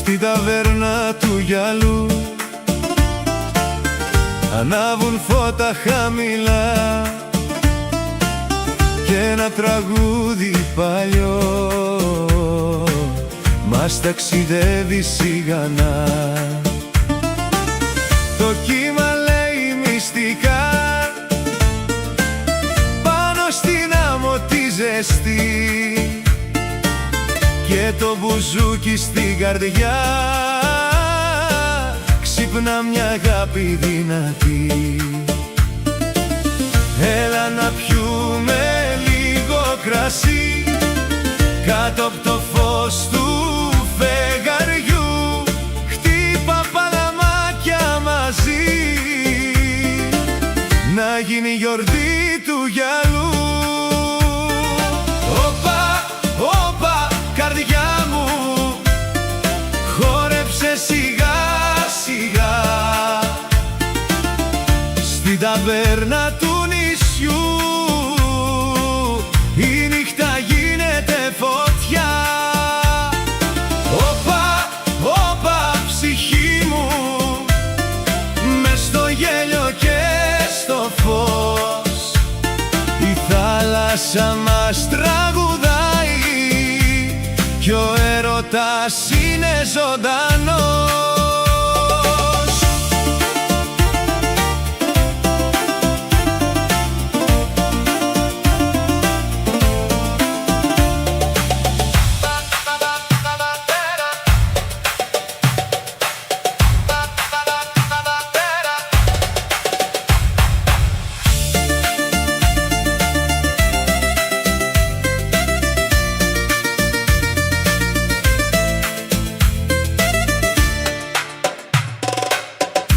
Στην ταβέρνα του γυαλού ανάβουν φώτα χαμηλά και ένα τραγούδι παλιό μας ταξιδεύει σιγανά. Το κύμα λέει μυστικά πάνω στην άμμο τη ζεστή και το μπουζούκι στην καρδιά ξύπνα μια αγάπη δυνατή. Έλα να πιούμε λίγο κρασί κάτω από το φως του φεγγαριού. Χτύπα παλαμάκια μαζί να γίνει γιορτή του γυαλού. Όπα, όπα, καρδιά μου, χόρεψε σιγά σιγά. Στην ταβέρνα του νησιού η νύχτα γίνεται φωτιά. Όπα, όπα, ψυχή μου, μες στο γέλιο και στο φως η θάλασσα μας τραγουδάει κι ο έρωτας είναι ζωντανός.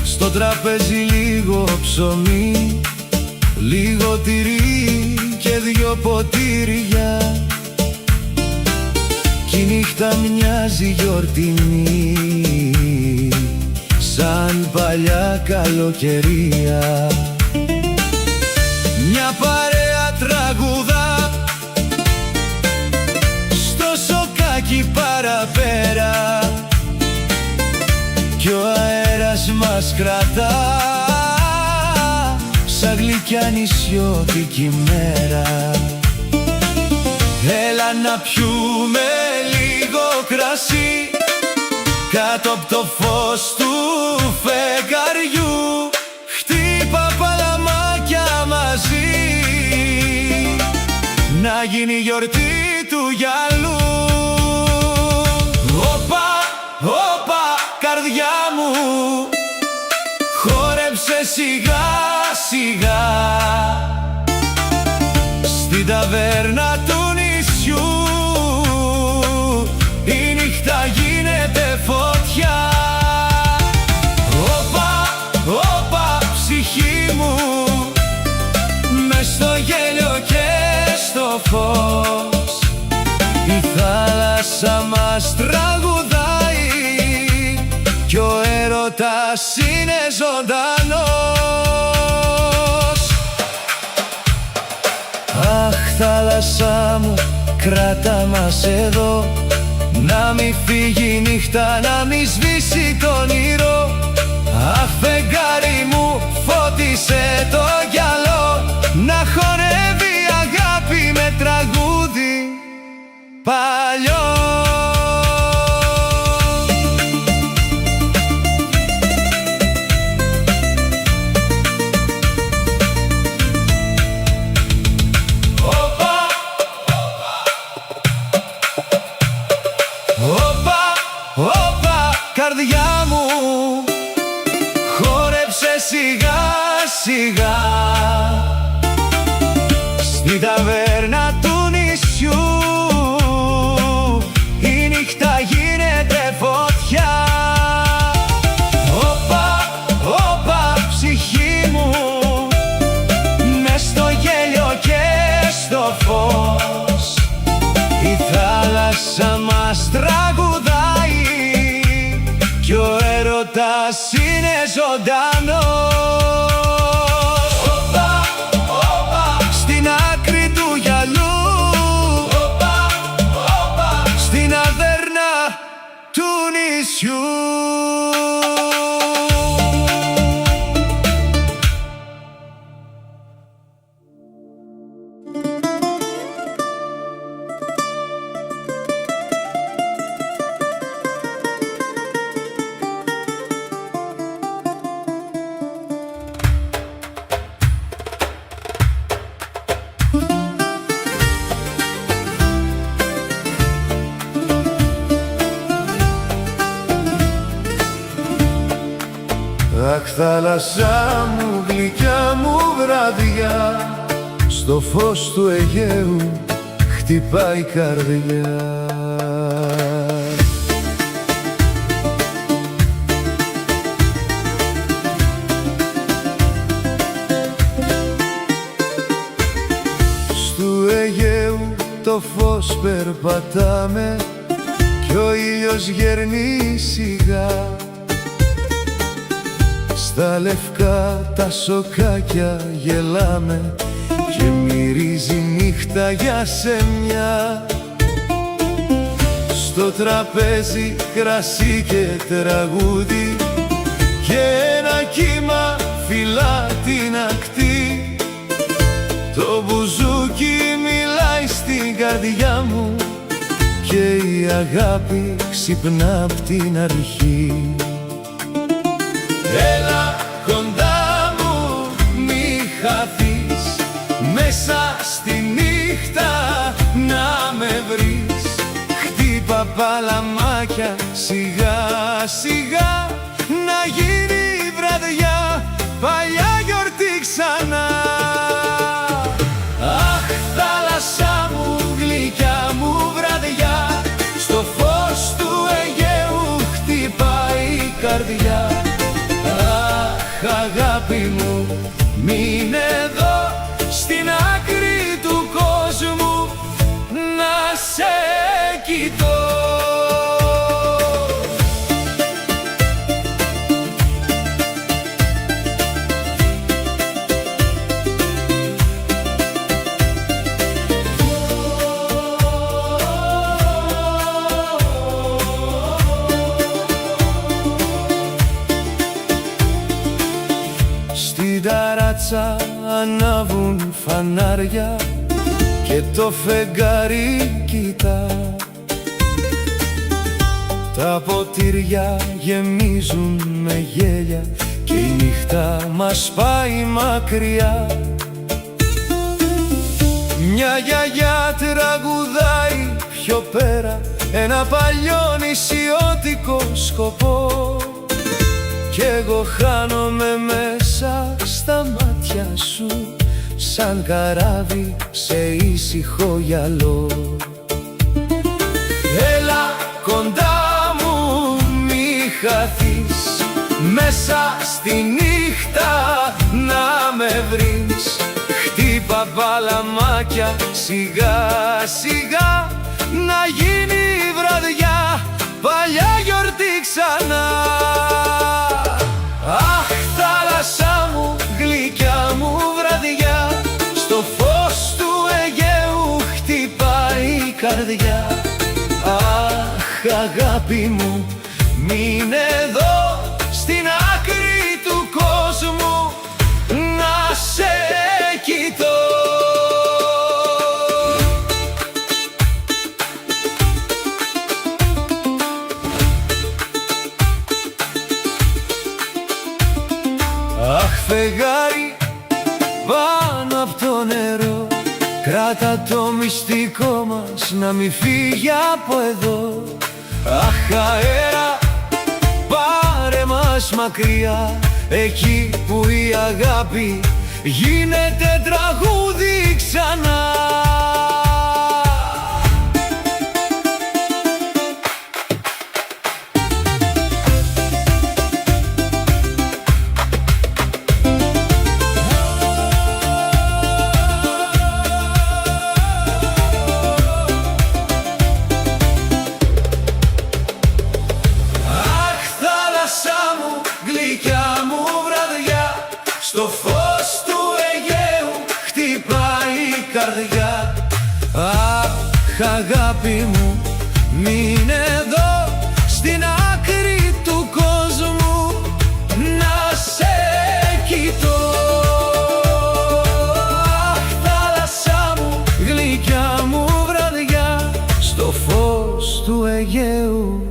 Στο τραπέζι λίγο ψωμί, λίγο τυρί και δυο ποτήρια κι η νύχτα μοιάζει γιορτινή σαν παλιά καλοκαιρία. Μια παρέα τραγουδά στο σοκάκι παραπέρα κι ο αέρας μας κρατά σαν γλυκιά νησιώτικη μέρα. Έλα να πιούμε λίγο κρασί κάτω από το φως του φεγγαριού. Χτύπα παλαμάκια μαζί να γίνει γιορτή του γυαλού. Όπα, όπα, καρδιά μου, χόρεψε σιγά σιγά. Στην ταβέρνα του νησιού η νύχτα γίνεται φωτιά. Όπα, όπα, ψυχή μου, μες στο γέλιο και στο φως η θάλασσα μας τραγουδάει κι ο έρωτας είναι ζωντανός. Αχ, θάλασσά μου, κράτα μας εδώ, να μη φύγει η νύχτα, να μη σβήσει το όνειρο. Αχ, φεγγάρι μου, φώτισε το γυαλό, να χορεύει η αγάπη με τραγούδι παλιό. Όπα, καρδιά μου, χόρεψε σιγά σιγά. Στην ταβέρνα του νησιού η νύχτα γίνεται φωτιά. Όπα, όπα, ψυχή μου, μες στο γέλιο και στο φως η θάλασσα μας τραγουδάει κι ο έρωτας είναι ζωντανός. Όπα, όπα, στην άκρη του γυαλού, όπα, όπα, στην αβέρνα του νησιού. Αχ, θάλασσά μου, γλυκιά μου βραδιά, στο φως του Αιγαίου χτυπάει η καρδιά. Στου Αιγαίου το φως περπατάμε κι ο ήλιος γερνεί σιγά. Στα λευκά τα σοκάκια γελάμε και μυρίζει νύχτα για σεμιά. Στο τραπέζι κρασί και τραγούδι και ένα κύμα φυλά την ακτή. Το μπουζούκι μιλάει στην καρδιά μου και η αγάπη ξυπνά απ' την αρχή. Έλα κοντά μου, μη χαθείς, μέσα στη νύχτα να με βρεις. Χτύπα παλαμάκια σιγά σιγά, να γίνει η βραδιά παλιά γιορτή ξανά. Αχ, θάλασσά μου, γλυκιά μου βραδιά, στο φως του Αιγαίου χτυπάει η καρδιά. Αχ, αγάπη μου, μείνε εδώ στην άκρη του κόσμου να σε κοιτώ. Στην ταράτσα ανάβουν φανάρια και το φεγγάρι κοιτά. Τα ποτήρια γεμίζουν με γέλια και η νύχτα μας πάει μακριά. Μια γιαγιά τραγουδάει πιο πέρα ένα παλιό νησιώτικο σκοπό κι εγώ χάνομαι μέσα στα μάτια σου σαν καράβι σε ήσυχο γυαλό. Έλα κοντά μου, μη χαθείς, μέσα στη νύχτα να με βρεις. Χτύπα παλαμάκια σιγά σιγά, να γίνει η βραδιά παλιά γιορτή ξανά. Αχ, θάλασσά μου, γλυκιά μου βραδιά, στο φως του Αιγαίου χτυπάει η καρδιά. Αχ, αγάπη μου, μείνε εδώ στην άκρη του κόσμου να σε κοιτώ. Αχ, φεγγάρι πάνω απ' το νερό, κράτα το μυστικό μας να μη φύγει από εδώ. Αχ, αέρα πάρε μας μακριά, εκεί που η αγάπη γίνεται τραγούδι ξανά. Γλυκιά μου βραδιά, στο φως του Αιγαίου χτυπάει η καρδιά. Αχ, αγάπη μου, μείνε εδώ στην άκρη του κόσμου να σε κοιτώ. Αχ, θάλασσά μου, γλυκιά μου βραδιά, στο φως του Αιγαίου